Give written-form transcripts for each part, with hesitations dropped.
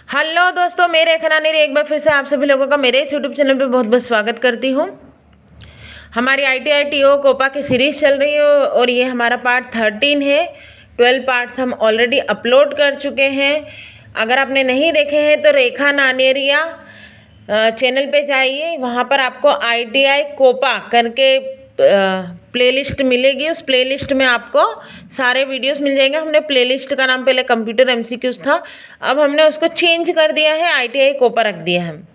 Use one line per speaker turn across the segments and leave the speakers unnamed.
Hello दोस्तों, मेरे खनानेरी एक बार फिर से आप सभी लोगों का मेरे इस यूट्यूब चैनल पे बहुत बहुत स्वागत करती हूँ। हमारी ITI TO कोपा की सीरीज़ चल रही है और ये हमारा पार्ट 13 है। 12 पार्ट्स हम ऑलरेडी अपलोड कर चुके हैं। अगर आपने नहीं देखे हैं तो रेखा नानेरिया चैनल पे जाइए, वहाँ पर आपको ITI कोपा करके प्लेलिस्ट मिलेगी। उस प्लेलिस्ट में आपको सारे वीडियोस मिल जाएंगे। हमने प्लेलिस्ट का नाम पहले कंप्यूटर MCQs था, अब हमने उसको चेंज कर दिया है, ITI कोपा रख दिया है।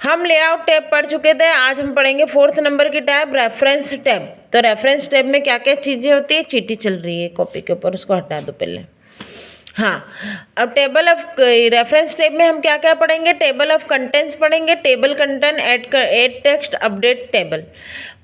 हम लेआउट टैब पढ़ चुके थे, आज हम पढ़ेंगे 4th नंबर की टैब रेफरेंस टैब। तो रेफरेंस टैब में क्या क्या चीज़ें होती है, चीटी चल रही है कॉपी के ऊपर, उसको हटा दो पहले। हाँ, अब टेबल ऑफ रेफरेंस टैब में हम क्या क्या पढ़ेंगे, टेबल ऑफ कंटेंट्स पढ़ेंगे, table content, add text, update table.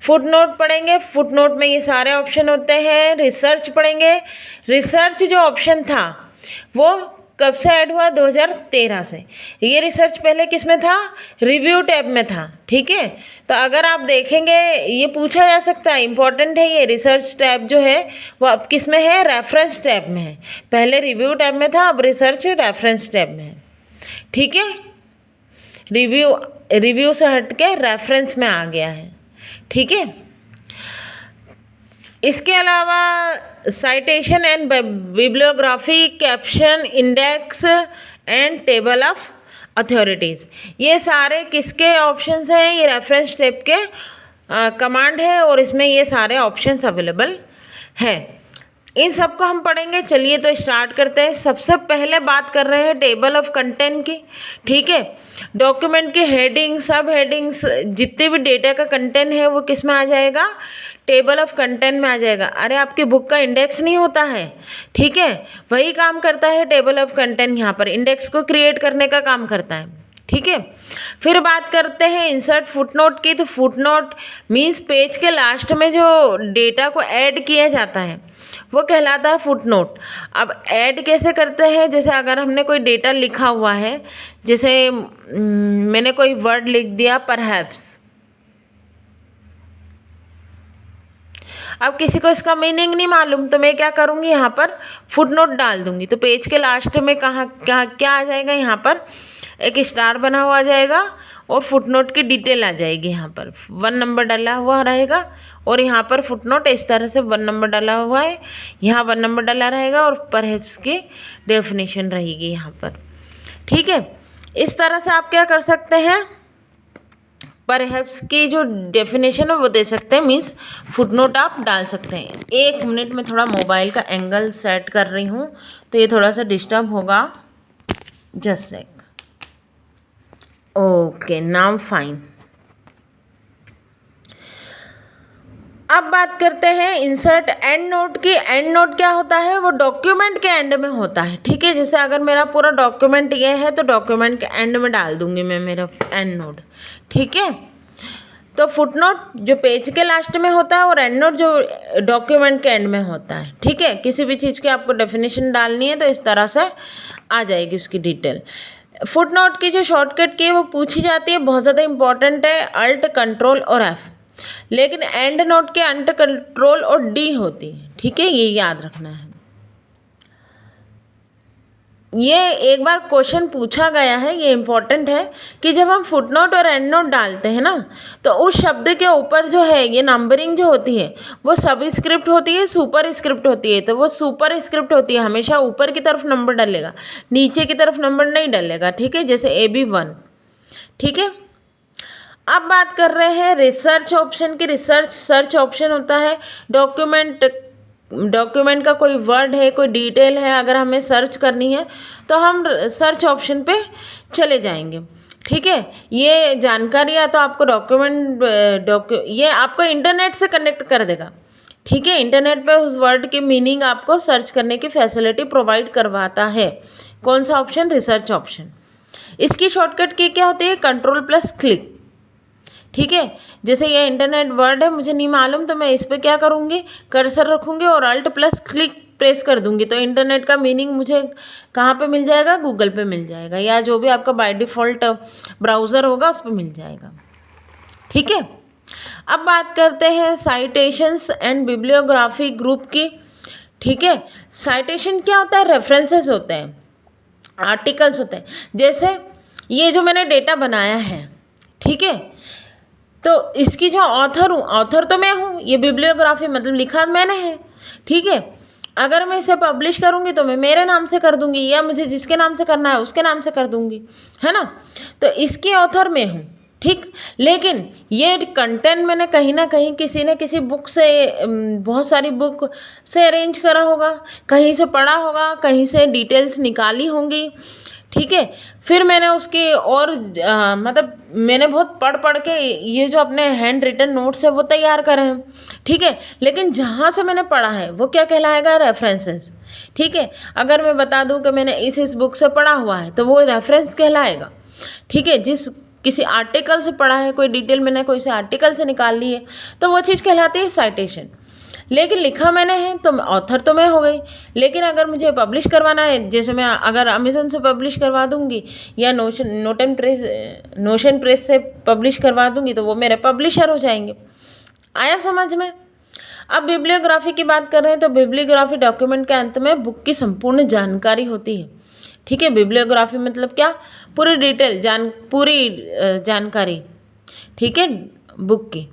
Foot note पढ़ेंगे, फुट नोट में ये सारे ऑप्शन होते हैं। रिसर्च पढ़ेंगे, रिसर्च जो ऑप्शन था वो कब से ऐड हुआ, 2013 से। ये रिसर्च पहले किस में था, रिव्यू टैब में था। ठीक है, तो अगर आप देखेंगे ये पूछा जा सकता है, इंपॉर्टेंट है ये। रिसर्च टैब जो है वो अब किस में है, रेफरेंस टैब में है। पहले रिव्यू टैब में था, अब रिसर्च रेफरेंस टैब में है। ठीक है, रिव्यू से हट के रेफरेंस में आ गया है। ठीक है, इसके अलावा citation and bibliography, caption, index and table of authorities, ये सारे किसके ऑप्शंस हैं, ये रेफरेंस टैब के कमांड है और इसमें ये सारे ऑप्शंस अवेलेबल हैं। इन सब को हम पढ़ेंगे। चलिए तो स्टार्ट करते हैं। सबसे पहले बात कर रहे हैं टेबल ऑफ कंटेंट की। ठीक है, डॉक्यूमेंट की हेडिंग, सब हेडिंग्स, जितने भी डेटा का कंटेंट है वो किस में आ जाएगा, टेबल ऑफ कंटेंट में आ जाएगा। अरे आपकी बुक का इंडेक्स नहीं होता है, ठीक है, वही काम करता है टेबल ऑफ कंटेंट, यहाँ पर इंडेक्स को क्रिएट करने का काम करता है। ठीक है, फिर बात करते हैं इंसर्ट फुटनोट की। तो फुटनोट मीन्स पेज के लास्ट में जो डेटा को ऐड किया जाता है वो कहलाता है फुटनोट। अब ऐड कैसे करते हैं, जैसे अगर हमने कोई डेटा लिखा हुआ है, जैसे मैंने कोई वर्ड लिख दिया परहैप्स, अब किसी को इसका मीनिंग नहीं मालूम तो मैं क्या करूँगी, यहाँ पर फुटनोट डाल दूँगी। तो पेज के लास्ट में कहाँ कहाँ क्या आ जाएगा, यहाँ पर एक स्टार बना हुआ आ जाएगा और फुटनोट की डिटेल आ जाएगी। यहाँ पर 1 नंबर डाला हुआ रहेगा और यहाँ पर फुटनोट इस तरह से 1 नंबर डाला हुआ है, यहाँ 1 नंबर डाला रहेगा और परहैप्स की डेफिनेशन रहेगी यहाँ पर। ठीक है, इस तरह से आप क्या कर सकते हैं, परहैप्स की जो डेफिनेशन है वो दे सकते हैं, मीन्स फुटनोट आप डाल सकते हैं। 1 मिनट में थोड़ा मोबाइल का एंगल सेट कर रही हूँ तो ये थोड़ा सा डिस्टर्ब होगा, just sec. Okay, now fine. अब बात करते हैं इंसर्ट एंड नोट की। एंड नोट क्या होता है, वो डॉक्यूमेंट के एंड में होता है। ठीक है, जैसे अगर मेरा पूरा डॉक्यूमेंट ये है तो डॉक्यूमेंट के एंड में डाल दूंगी मैं मेरा एंड नोट। ठीक है, तो फुटनोट जो पेज के लास्ट में होता है और एंड नोट जो डॉक्यूमेंट के एंड में होता है। ठीक है, किसी भी चीज़ की आपको डेफिनेशन डालनी है तो इस तरह से आ जाएगी उसकी डिटेल। फुटनोट की जो शॉर्टकट की है वो पूछी जाती है, बहुत ज़्यादा इंपॉर्टेंट है, अल्ट, कंट्रोल और F। लेकिन एंड नोट के अल्ट, कंट्रोल और D होती है। ठीक है, ये याद रखना है। ये एक बार क्वेश्चन पूछा गया है, ये इम्पॉर्टेंट है कि जब हम फुटनोट और एंड नोट डालते हैं ना, तो उस शब्द के ऊपर जो है ये नंबरिंग जो होती है वो सब स्क्रिप्ट होती है, सुपर स्क्रिप्ट होती है। तो वो सुपर स्क्रिप्ट होती है, हमेशा ऊपर की तरफ नंबर डलेगा, नीचे की तरफ नंबर नहीं डलेगा। ठीक है, जैसे AB1। ठीक है, अब बात कर रहे हैं रिसर्च ऑप्शन की। रिसर्च सर्च ऑप्शन होता है, डॉक्यूमेंट का कोई वर्ड है, कोई डिटेल है, अगर हमें सर्च करनी है तो हम सर्च ऑप्शन पे चले जाएंगे। ठीक है, ये जानकारियाँ तो आपको ये आपको इंटरनेट से कनेक्ट कर देगा। ठीक है, इंटरनेट पे उस वर्ड की मीनिंग आपको सर्च करने की फैसिलिटी प्रोवाइड करवाता है। कौन सा ऑप्शन, रिसर्च ऑप्शन। इसकी शॉर्टकट की क्या होती है, कंट्रोल+क्लिक। ठीक है, जैसे ये इंटरनेट वर्ड है, मुझे नहीं मालूम तो मैं इस पर क्या करूँगी, कर्सर रखूँगी और अल्ट+क्लिक प्रेस कर दूँगी तो इंटरनेट का मीनिंग मुझे कहाँ पे मिल जाएगा, गूगल पे मिल जाएगा, या जो भी आपका बाय डिफ़ॉल्ट ब्राउज़र होगा उस पर मिल जाएगा। ठीक है, अब बात करते हैं साइटेशंस एंड बिब्लियोग्राफी ग्रुप की। ठीक है, साइटेशन क्या होता है, रेफरेंसेस होते हैं। आर्टिकल्स होते हैं। जैसे ये जो मैंने डेटा बनाया है, ठीक है, तो इसकी जो ऑथर हूँ, ऑथर तो मैं हूँ, ये बिब्लियोग्राफी मतलब लिखा मैंने है, ठीक है। अगर मैं इसे पब्लिश करूँगी तो मैं मेरे नाम से कर दूँगी, या मुझे जिसके नाम से करना है उसके नाम से कर दूँगी, है ना। तो इसकी ऑथर मैं हूँ, ठीक। लेकिन ये कंटेंट मैंने कहीं ना कहीं किसी न किसी बुक से, बहुत सारी बुक से अरेंज करा होगा, कहीं से पढ़ा होगा, कहीं से डिटेल्स निकाली होंगी, ठीक है। फिर मैंने उसकी और मतलब मैंने बहुत पढ़ पढ़ के ये जो अपने हैंड रिटन नोट्स है वो तैयार करे हैं, ठीक है। लेकिन जहाँ से मैंने पढ़ा है वो क्या कहलाएगा, रेफरेंसेस, ठीक है। अगर मैं बता दूँ कि मैंने इस बुक से पढ़ा हुआ है तो वो रेफरेंस कहलाएगा, ठीक है। जिस किसी आर्टिकल से पढ़ा है, कोई डिटेल मैंने कोई से आर्टिकल से निकाल ली है, तो वो चीज़ कहलाती है साइटेशन। लेकिन लिखा मैंने है तो ऑथर तो मैं हो गई। लेकिन अगर मुझे पब्लिश करवाना है, जैसे मैं अगर अमेज़न से पब्लिश करवा दूंगी या नोशन प्रेस से पब्लिश करवा दूंगी तो वो मेरे पब्लिशर हो जाएंगे। आया समझ में। अब बिब्लियोग्राफी की बात कर रहे हैं तो बिब्लियोग्राफी डॉक्यूमेंट के अंत में बुक की संपूर्ण जानकारी होती है, ठीक है। बिब्लियोग्राफी मतलब क्या, पूरी डिटेल पूरी जानकारी, ठीक है, बुक की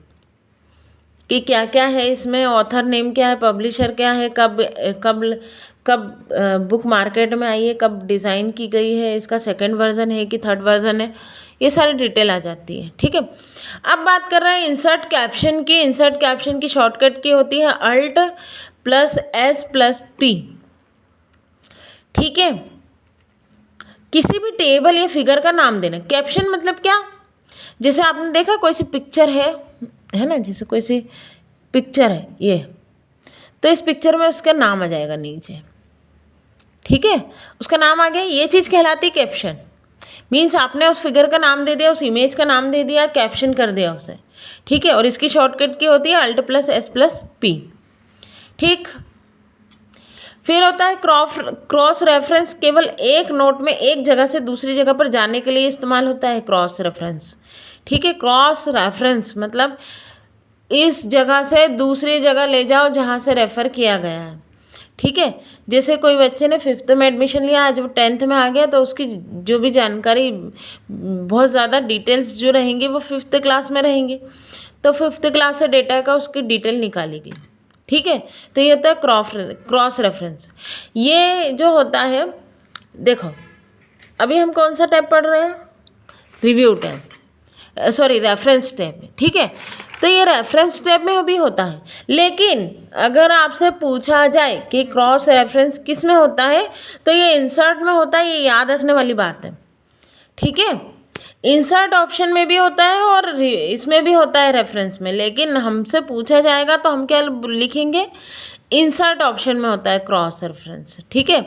कि क्या क्या है इसमें, ऑथर नेम क्या है, पब्लिशर क्या है, कब कब कब बुक मार्केट में आई है, कब डिज़ाइन की गई है, इसका सेकंड वर्जन है कि थर्ड वर्जन है, ये सारी डिटेल आ जाती है, ठीक है। अब बात कर रहे हैं इंसर्ट कैप्शन की। इंसर्ट कैप्शन की शॉर्टकट की होती है Alt+S+P, ठीक है। किसी भी टेबल या फिगर का नाम देना। कैप्शन मतलब क्या, जैसे आपने देखा कोई सी पिक्चर है ना, जैसे कोई सी पिक्चर है ये, तो इस पिक्चर में उसका नाम आ जाएगा नीचे, ठीक है, उसका नाम आ गया, ये चीज़ कहलाती कैप्शन। मीन्स आपने उस फिगर का नाम दे दिया, उस इमेज का नाम दे दिया, कैप्शन कर दिया उसे, ठीक है। और इसकी शॉर्टकट की होती है Alt+S+P, ठीक। फिर होता है क्रॉस रेफरेंस। केवल एक नोट में एक जगह से दूसरी जगह पर जाने के लिए इस्तेमाल होता है क्रॉस रेफरेंस, ठीक है। क्रॉस रेफरेंस मतलब इस जगह से दूसरी जगह ले जाओ जहाँ से रेफ़र किया गया है, ठीक है। जैसे कोई बच्चे ने 5th में एडमिशन लिया, आज वो 10th में आ गया, तो उसकी जो भी जानकारी, बहुत ज़्यादा डिटेल्स जो रहेंगी वो 5th क्लास में रहेंगी, तो 5th क्लास से डेटा का उसकी डिटेल निकाली गई, ठीक है। तो ये होता है क्रॉस रेफरेंस। ये जो होता है, देखो अभी हम कौन सा टैब पढ़ रहे हैं, review tab, sorry reference tab में, ठीक है। तो ये रेफरेंस टैब में भी होता है। लेकिन अगर आपसे पूछा जाए कि क्रॉस रेफरेंस किस में होता है, तो ये इंसर्ट में होता है, ये याद रखने वाली बात है, ठीक है। इंसर्ट ऑप्शन में भी होता है और इसमें भी होता है रेफरेंस में। लेकिन हमसे पूछा जाएगा तो हम क्या लिखेंगे, इंसर्ट ऑप्शन में होता है क्रॉस रेफरेंस, ठीक है।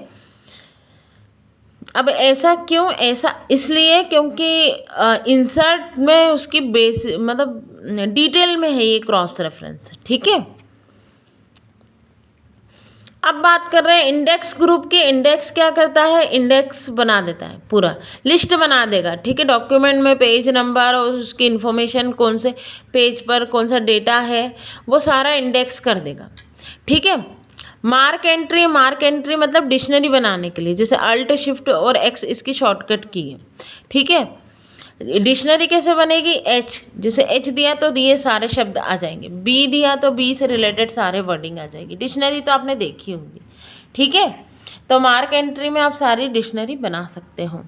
अब ऐसा क्यों, ऐसा इसलिए क्योंकि इंसर्ट में उसकी बेस मतलब डिटेल में है ये क्रॉस रेफरेंस, ठीक है। अब बात कर रहे हैं इंडेक्स ग्रुप की। इंडेक्स क्या करता है, इंडेक्स बना देता है, पूरा लिस्ट बना देगा, ठीक है। डॉक्यूमेंट में पेज नंबर और उसकी इन्फॉर्मेशन, कौन से पेज पर कौन सा डेटा है, वो सारा इंडेक्स कर देगा, ठीक है। मार्क एंट्री मतलब डिक्शनरी बनाने के लिए, जैसे Alt+Shift+X इसकी शॉर्टकट की है, ठीक है। डिक्शनरी कैसे बनेगी, H, जैसे H दिया तो ये सारे शब्द आ जाएंगे, B दिया तो B से रिलेटेड सारे वर्डिंग आ जाएगी। डिक्शनरी तो आपने देखी होगी, ठीक है। तो मार्क एंट्री में आप सारी डिक्शनरी बना सकते हो।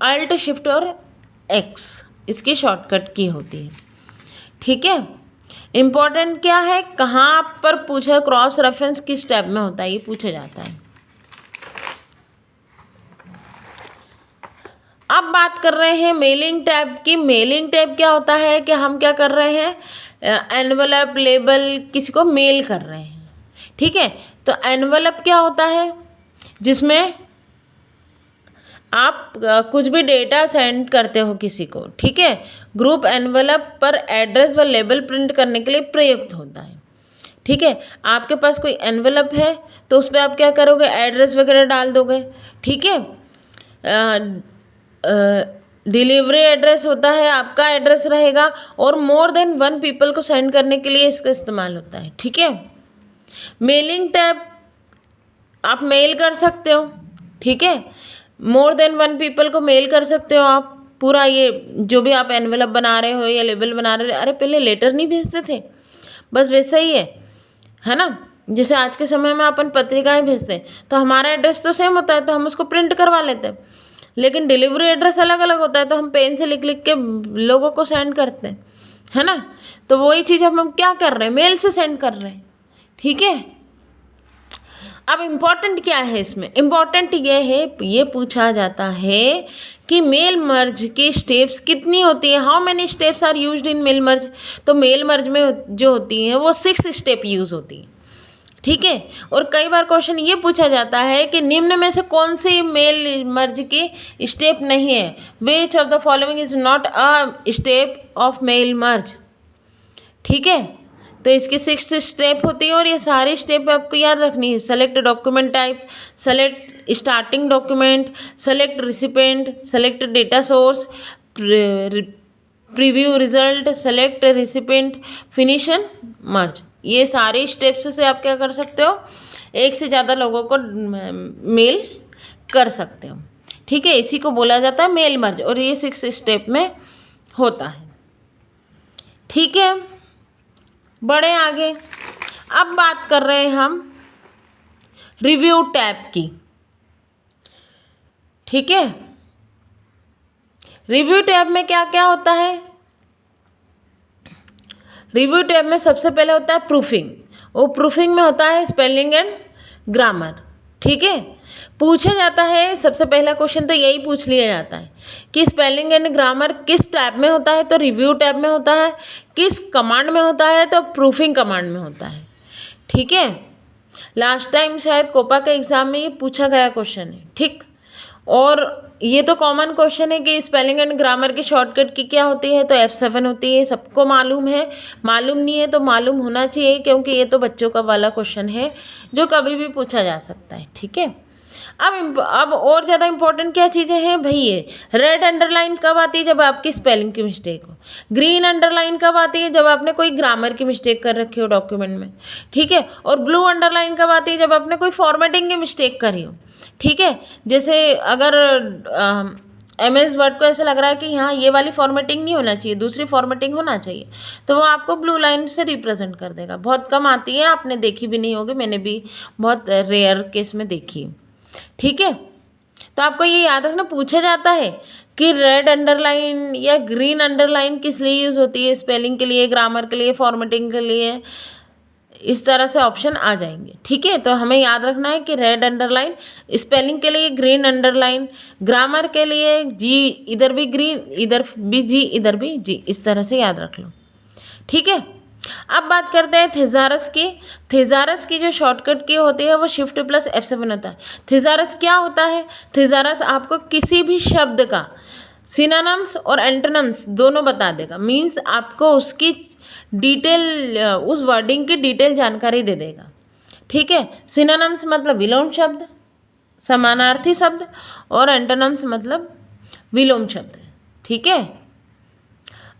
Alt+Shift+X इसकी शॉर्टकट की होती है, ठीक है। इम्पॉर्टेंट क्या है, कहाँ पर पूछा, क्रॉस रेफरेंस किस टैब में होता है, ये पूछा जाता है। अब बात कर रहे हैं मेलिंग टैब की। मेलिंग टैब क्या होता है कि हम क्या कर रहे हैं, एनवलप लेबल किसी को मेल कर रहे हैं, ठीक है। तो एनवलप क्या होता है, जिसमें आप कुछ भी डेटा सेंड करते हो किसी को, ठीक है। ग्रुप एनवलप पर एड्रेस व लेबल प्रिंट करने के लिए प्रयुक्त होता है, ठीक है। आपके पास कोई एनवलप है तो उस पर आप क्या करोगे, एड्रेस वगैरह डाल दोगे, ठीक है। डिलीवरी एड्रेस होता है, आपका एड्रेस रहेगा, और मोर देन 1 पीपल को सेंड करने के लिए इसका इस्तेमाल होता है, ठीक है। मेलिंग टैब आप मेल कर सकते हो, ठीक है। मोर देन वन पीपल को मेल कर सकते हो आप। पूरा ये जो भी आप एनवेलप बना रहे हो या लेबल बना रहे हो, अरे पहले लेटर नहीं भेजते थे, बस वैसा ही है ना। जैसे आज के समय में अपन पत्रिकाएं भेजते हैं तो हमारा एड्रेस तो सेम होता है, तो हम उसको प्रिंट करवा लेते हैं, लेकिन डिलीवरी एड्रेस अलग अलग होता है, तो हम पेन से लिख लिख के लोगों को सेंड करते हैं, है ना। तो वही चीज़ हम क्या कर रहे हैं, मेल से सेंड कर रहे हैं, ठीक है। अब इम्पॉर्टेंट क्या है इसमें, इम्पॉर्टेंट ये है, ये पूछा जाता है कि मेल मर्ज की स्टेप्स कितनी होती है, how many steps are used in mail merge. तो मेल मर्ज में जो होती हैं वो 6 स्टेप यूज होती हैं, ठीक है। और कई बार क्वेश्चन ये पूछा जाता है कि निम्न में से कौन सी मेल मर्ज की स्टेप नहीं है, which of the following is not a step of mail merge, ठीक है। तो इसकी 6 स्टेप होती है और ये सारी स्टेप आपको याद रखनी है। Select document type, select starting document, select recipient, select data source, preview result, select recipient, finish and merge. ये सारे स्टेप्स से आप क्या कर सकते हो, एक से ज़्यादा लोगों को मेल कर सकते हो, ठीक है। इसी को बोला जाता है मेल मर्ज और ये 6 स्टेप में होता है, ठीक है। बढ़े आगे। अब बात कर रहे हैं हम रिव्यू टैब की, ठीक है। रिव्यू टैब में क्या क्या होता है, रिव्यू टैब में सबसे पहले होता है प्रूफिंग। वो प्रूफिंग में होता है स्पेलिंग एंड ग्रामर, ठीक है। पूछा जाता है, सबसे पहला क्वेश्चन तो यही पूछ लिया जाता है कि स्पेलिंग एंड ग्रामर किस टैब में होता है, तो रिव्यू टैब में होता है। किस कमांड में होता है, तो प्रूफिंग कमांड में होता है, ठीक है। लास्ट टाइम शायद कोपा के एग्ज़ाम में ये पूछा गया क्वेश्चन है, ठीक। और ये तो कॉमन क्वेश्चन है कि स्पेलिंग एंड ग्रामर की शॉर्टकट की क्या होती है, तो F7 होती है, सबको मालूम है। मालूम नहीं है तो मालूम होना चाहिए, क्योंकि ये तो बच्चों का वाला क्वेश्चन है जो कभी भी पूछा जा सकता है, ठीक है। अब और ज़्यादा इंपॉर्टेंट क्या चीज़ें हैं भाई, ये रेड अंडरलाइन कब आती है, जब आपकी स्पेलिंग की मिस्टेक हो। ग्रीन अंडरलाइन कब आती है, जब आपने कोई ग्रामर की मिस्टेक कर रखी हो डॉक्यूमेंट में, ठीक है। और ब्लू अंडरलाइन कब आती है, जब आपने कोई फॉर्मेटिंग की मिस्टेक करी हो, ठीक है। जैसे अगर MS वर्ड को ऐसा लग रहा है कि हाँ ये वाली फॉर्मेटिंग नहीं होना चाहिए, दूसरी फॉर्मेटिंग होना चाहिए, तो वो आपको ब्लू लाइन से रिप्रेजेंट कर देगा। बहुत कम आती है, आपने देखी भी नहीं होगी, मैंने भी बहुत रेयर केस में देखी, ठीक है। तो आपको ये याद रखना, पूछा जाता है कि रेड अंडरलाइन या ग्रीन अंडरलाइन किस लिए यूज़ होती है, स्पेलिंग के लिए, ग्रामर के लिए, फॉर्मेटिंग के लिए, इस तरह से ऑप्शन आ जाएंगे, ठीक है। तो हमें याद रखना है कि रेड अंडरलाइन स्पेलिंग के लिए, ग्रीन अंडरलाइन ग्रामर के लिए, जी इधर भी ग्रीन, इधर भी जी, इधर भी जी, इस तरह से याद रख लो, ठीक है। अब बात करते हैं थेसारस की। थेसारस की जो शॉर्टकट की होती है वो शिफ्ट प्लस F7 होता है। थेसारस क्या होता है, थेसारस आपको किसी भी शब्द का सिनोनिम्स और एंटोनिम्स दोनों बता देगा। मीन्स आपको उसकी डिटेल, उस वर्डिंग की डिटेल जानकारी दे देगा, ठीक है। सिनोनिम्स मतलब विलोम शब्द, समानार्थी शब्द, और एंटोनिम्स मतलब विलोम शब्द, ठीक है।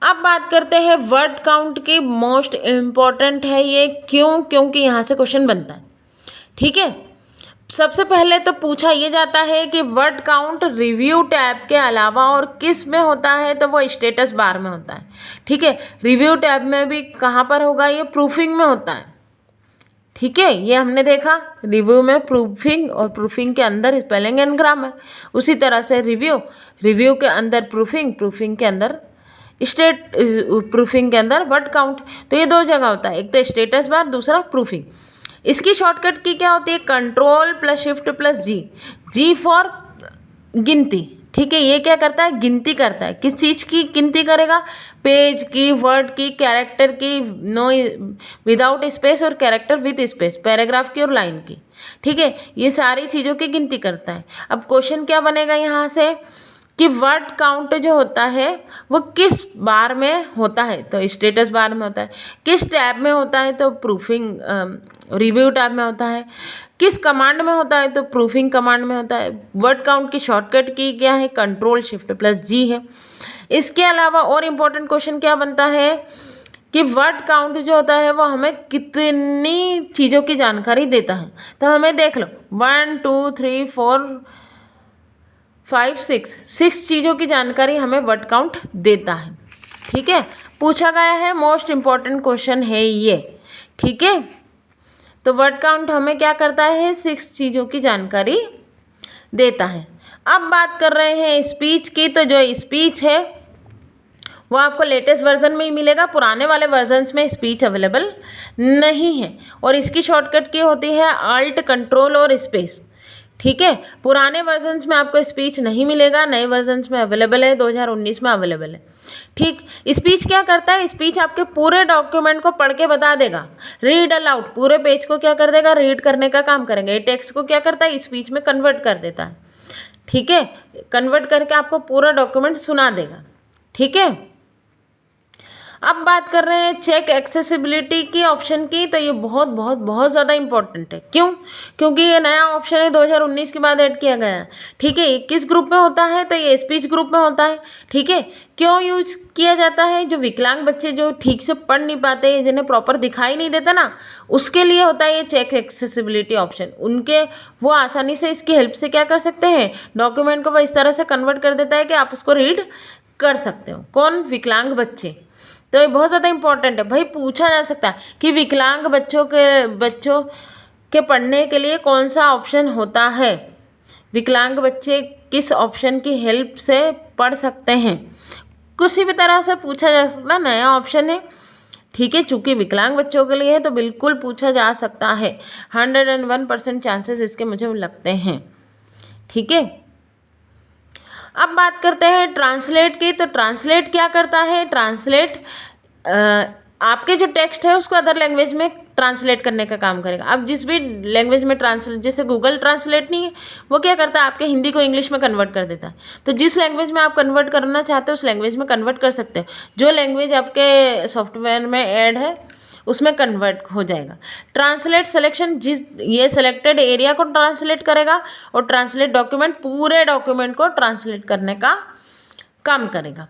अब बात करते हैं वर्ड काउंट की। मोस्ट इम्पॉर्टेंट है ये, क्यों, क्योंकि यहाँ से क्वेश्चन बनता है, ठीक है। सबसे पहले तो पूछा ये जाता है कि वर्ड काउंट रिव्यू टैब के अलावा और किस में होता है, तो वो स्टेटस बार में होता है, ठीक है। रिव्यू टैब में भी कहाँ पर होगा, ये प्रूफिंग में होता है, ठीक है। ये हमने देखा, रिव्यू में प्रूफिंग, और प्रूफिंग के अंदर स्पेलिंग एंड ग्रामर। उसी तरह से रिव्यू के अंदर प्रूफिंग के अंदर प्रूफिंग के अंदर वर्ड काउंट। तो ये 2 जगह होता है, एक तो स्टेटस बार, दूसरा प्रूफिंग। इसकी शॉर्टकट की क्या होती है, control plus shift plus G for गिनती, ठीक है। ये क्या करता है, गिनती करता है। किस चीज़ की गिनती करेगा, पेज की, वर्ड की, कैरेक्टर की, नो विदाउट स्पेस और कैरेक्टर विद स्पेस, पैराग्राफ की और लाइन की, ठीक है। ये सारी चीज़ों की गिनती करता है। अब क्वेश्चन क्या बनेगा यहाँ से कि वर्ड काउंट जो होता है वो किस बार में होता है, तो स्टेटस बार में होता है। किस टैब में होता है, तो प्रूफिंग रिव्यू टैब में होता है। किस कमांड में होता है, तो प्रूफिंग कमांड में होता है। वर्ड काउंट की शॉर्टकट की क्या है, कंट्रोल शिफ्ट प्लस जी है। इसके अलावा और इम्पोर्टेंट क्वेश्चन क्या बनता है कि वर्ड काउंट जो होता है वो हमें कितनी चीज़ों की जानकारी देता है। तो हमें देख लो 1 2 3 4 6 चीज़ों की जानकारी हमें वर्ड काउंट देता है। ठीक है, पूछा गया है, मोस्ट इम्पॉर्टेंट क्वेश्चन है ये। ठीक है, तो वर्ड काउंट हमें क्या करता है, 6 चीज़ों की जानकारी देता है। अब बात कर रहे हैं स्पीच की, तो जो स्पीच है वो आपको लेटेस्ट वर्जन में ही मिलेगा, पुराने वाले वर्जन्स में स्पीच अवेलेबल नहीं है। और इसकी शॉर्टकट की होती है अल्ट, कंट्रोल और स्पेस। ठीक है, पुराने वर्जन्स में आपको स्पीच नहीं मिलेगा, नए वर्जन्स में अवेलेबल है, 2019 में अवेलेबल है। ठीक, स्पीच क्या करता है, स्पीच आपके पूरे डॉक्यूमेंट को पढ़ के बता देगा, रीड अलाउड, पूरे पेज को क्या कर देगा, रीड करने का काम करेंगे। ये टेक्स्ट को क्या करता है, स्पीच में कन्वर्ट कर देता है। ठीक है, कन्वर्ट करके आपको पूरा डॉक्यूमेंट सुना देगा। ठीक है, अब बात कर रहे हैं चेक एक्सेसिबिलिटी की ऑप्शन की, तो ये बहुत बहुत बहुत ज़्यादा इंपॉर्टेंट है। क्यों? क्योंकि ये नया ऑप्शन है, 2019 के बाद ऐड किया गया है। ठीक है, ये किस ग्रुप में होता है, तो ये स्पीच ग्रुप में होता है। ठीक है, क्यों यूज किया जाता है, जो विकलांग बच्चे जो ठीक से पढ़ नहीं पाते, जिन्हें प्रॉपर दिखाई नहीं देता ना, उसके लिए होता है ये चेक एक्सेसिबिलिटी ऑप्शन। उनके वो आसानी से इसकी हेल्प से क्या कर सकते हैं, डॉक्यूमेंट को वो इस तरह से कन्वर्ट कर देता है कि आप उसको रीड कर सकते हो। कौन? विकलांग बच्चे। तो ये बहुत ज़्यादा इंपॉर्टेंट है भाई, पूछा जा सकता है कि विकलांग बच्चों के पढ़ने के लिए कौन सा ऑप्शन होता है, विकलांग बच्चे किस ऑप्शन की हेल्प से पढ़ सकते हैं, किसी भी तरह से पूछा जा सकता है, नया ऑप्शन है। ठीक है, चूँकि विकलांग बच्चों के लिए है तो बिल्कुल पूछा जा सकता है, 101% चांसेस इसके मुझे लगते हैं। ठीक है, अब बात करते हैं ट्रांसलेट की, तो ट्रांसलेट क्या करता है, ट्रांसलेट आपके जो टेक्स्ट है उसको अदर लैंग्वेज में ट्रांसलेट करने का काम करेगा। अब जिस भी लैंग्वेज में ट्रांसलेट, जैसे गूगल ट्रांसलेट नहीं है, वो क्या करता है, आपके हिंदी को इंग्लिश में कन्वर्ट कर देता है। तो जिस लैंग्वेज में आप कन्वर्ट करना चाहते हो उस लैंग्वेज में कन्वर्ट कर सकते हो, जो लैंग्वेज आपके सॉफ्टवेयर में ऐड है उसमें कन्वर्ट हो जाएगा। ट्रांसलेट सिलेक्शन, जिस ये सिलेक्टेड एरिया को ट्रांसलेट करेगा, और ट्रांसलेट डॉक्यूमेंट पूरे डॉक्यूमेंट को ट्रांसलेट करने का काम करेगा।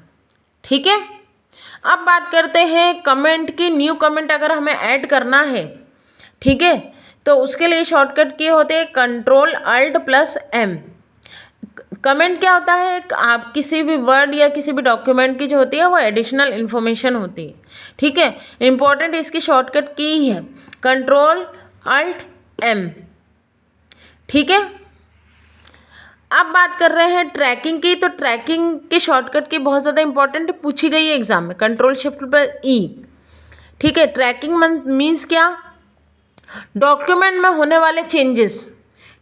ठीक है, अब बात करते हैं कमेंट की। न्यू कमेंट अगर हमें ऐड करना है, ठीक है, तो उसके लिए शॉर्टकट किए होते हैं Ctrl+Alt+M। कमेंट क्या होता है, आप किसी भी वर्ड या किसी भी डॉक्यूमेंट की जो होती है वो एडिशनल इन्फॉर्मेशन होती है। ठीक है, इंपॉर्टेंट इसकी शॉर्टकट की है Ctrl+Alt+M। ठीक है, अब बात कर रहे हैं ट्रैकिंग की, तो ट्रैकिंग की शॉर्टकट की बहुत ज़्यादा इंपॉर्टेंट पूछी गई है एग्जाम में, Ctrl+Shift+E। ठीक है, ट्रैकिंग मीन्स क्या, डॉक्यूमेंट में होने वाले चेंजेस।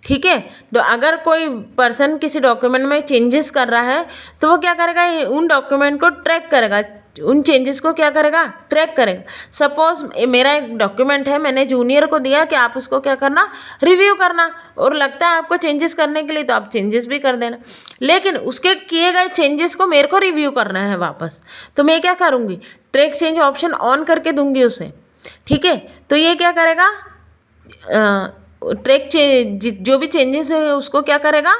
ठीक है, अगर कोई पर्सन किसी डॉक्यूमेंट में चेंजेस कर रहा है तो वो क्या करेगा, उन डॉक्यूमेंट को ट्रैक करेगा, उन चेंजेस को क्या करेगा, ट्रैक करेगा। सपोज मेरा एक डॉक्यूमेंट है, मैंने जूनियर को दिया कि आप उसको क्या करना, रिव्यू करना, और लगता है आपको चेंजेस करने के लिए तो आप चेंजेस भी कर देना, लेकिन उसके किए गए चेंजेस को मेरे को रिव्यू करना है वापस, तो मैं क्या करूँगी, ट्रैक चेंज ऑप्शन ऑन करके दूंगी उसे। ठीक है, तो ये क्या करेगा, ट्रैक जो भी चेंजेस है उसको क्या करेगा,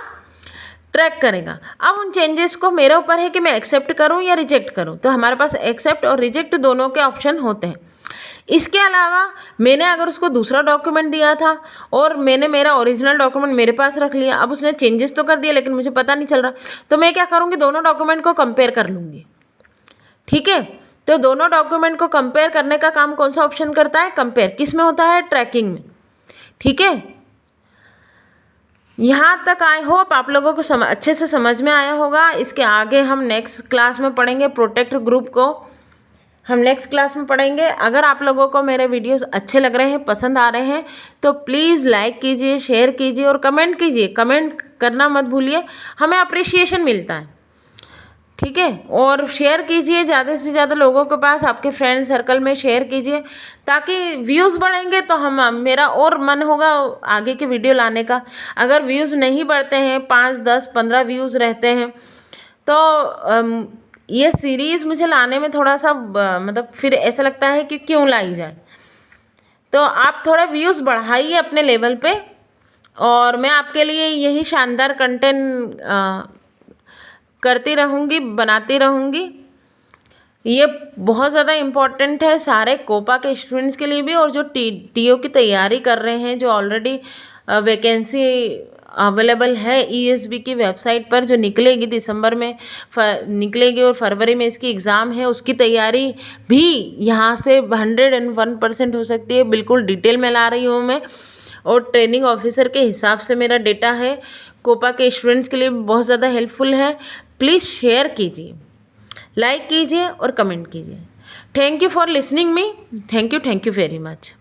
ट्रैक करेगा। अब उन चेंजेस को मेरे ऊपर है कि मैं एक्सेप्ट करूं या रिजेक्ट करूं, तो हमारे पास एक्सेप्ट और रिजेक्ट दोनों के ऑप्शन होते हैं। इसके अलावा मैंने अगर उसको दूसरा डॉक्यूमेंट दिया था और मैंने मेरा ओरिजिनल डॉक्यूमेंट मेरे पास रख लिया, अब उसने चेंजेस तो कर दिया लेकिन मुझे पता नहीं चल रहा, तो मैं क्या करूँगी, दोनों डॉक्यूमेंट को कंपेयर कर लूँगी। ठीक है, तो दोनों डॉक्यूमेंट को कंपेयर करने का काम कौन सा ऑप्शन करता है, कंपेयर। किस में होता है, ट्रैकिंग में। ठीक है, यहाँ तक आई होप आप लोगों को अच्छे से समझ में आया होगा। इसके आगे हम नेक्स्ट क्लास में पढ़ेंगे, प्रोटेक्ट ग्रुप को हम नेक्स्ट क्लास में पढ़ेंगे। अगर आप लोगों को मेरे वीडियोस अच्छे लग रहे हैं, पसंद आ रहे हैं, तो प्लीज़ लाइक कीजिए, शेयर कीजिए और कमेंट कीजिए। कमेंट करना मत भूलिए, हमें अप्रिसिएशन मिलता है। ठीक है, और शेयर कीजिए ज़्यादा से ज़्यादा लोगों के पास, आपके फ्रेंड सर्कल में शेयर कीजिए, ताकि व्यूज़ बढ़ेंगे तो मेरा और मन होगा आगे के वीडियो लाने का। अगर व्यूज़ नहीं बढ़ते हैं, 5, 10, 15 व्यूज़ रहते हैं, तो ये सीरीज़ मुझे लाने में थोड़ा सा मतलब फिर ऐसा लगता है कि क्यों लाई जाए। तो आप थोड़ा व्यूज़ बढ़ाइए अपने लेवल पे, और मैं आपके लिए यही शानदार कंटेंट करती रहूँगी, बनाती रहूँगी। ये बहुत ज़्यादा इम्पॉर्टेंट है सारे कोपा के स्टूडेंट्स के लिए भी, और जो टीओ की तैयारी कर रहे हैं, जो ऑलरेडी वैकेंसी अवेलेबल है ESB की वेबसाइट पर, जो निकलेगी दिसंबर में निकलेगी और फरवरी में इसकी एग्ज़ाम है। उसकी तैयारी भी यहाँ से 101% हो सकती है। बिल्कुल डिटेल में ला रही हूँ मैं, और ट्रेनिंग ऑफिसर के हिसाब से मेरा डेटा है। कोपा के स्टूडेंट्स के लिए बहुत ज़्यादा हेल्पफुल है। प्लीज़ शेयर कीजिए, लाइक कीजिए और कमेंट कीजिए। Thank you for listening me. Thank you very much.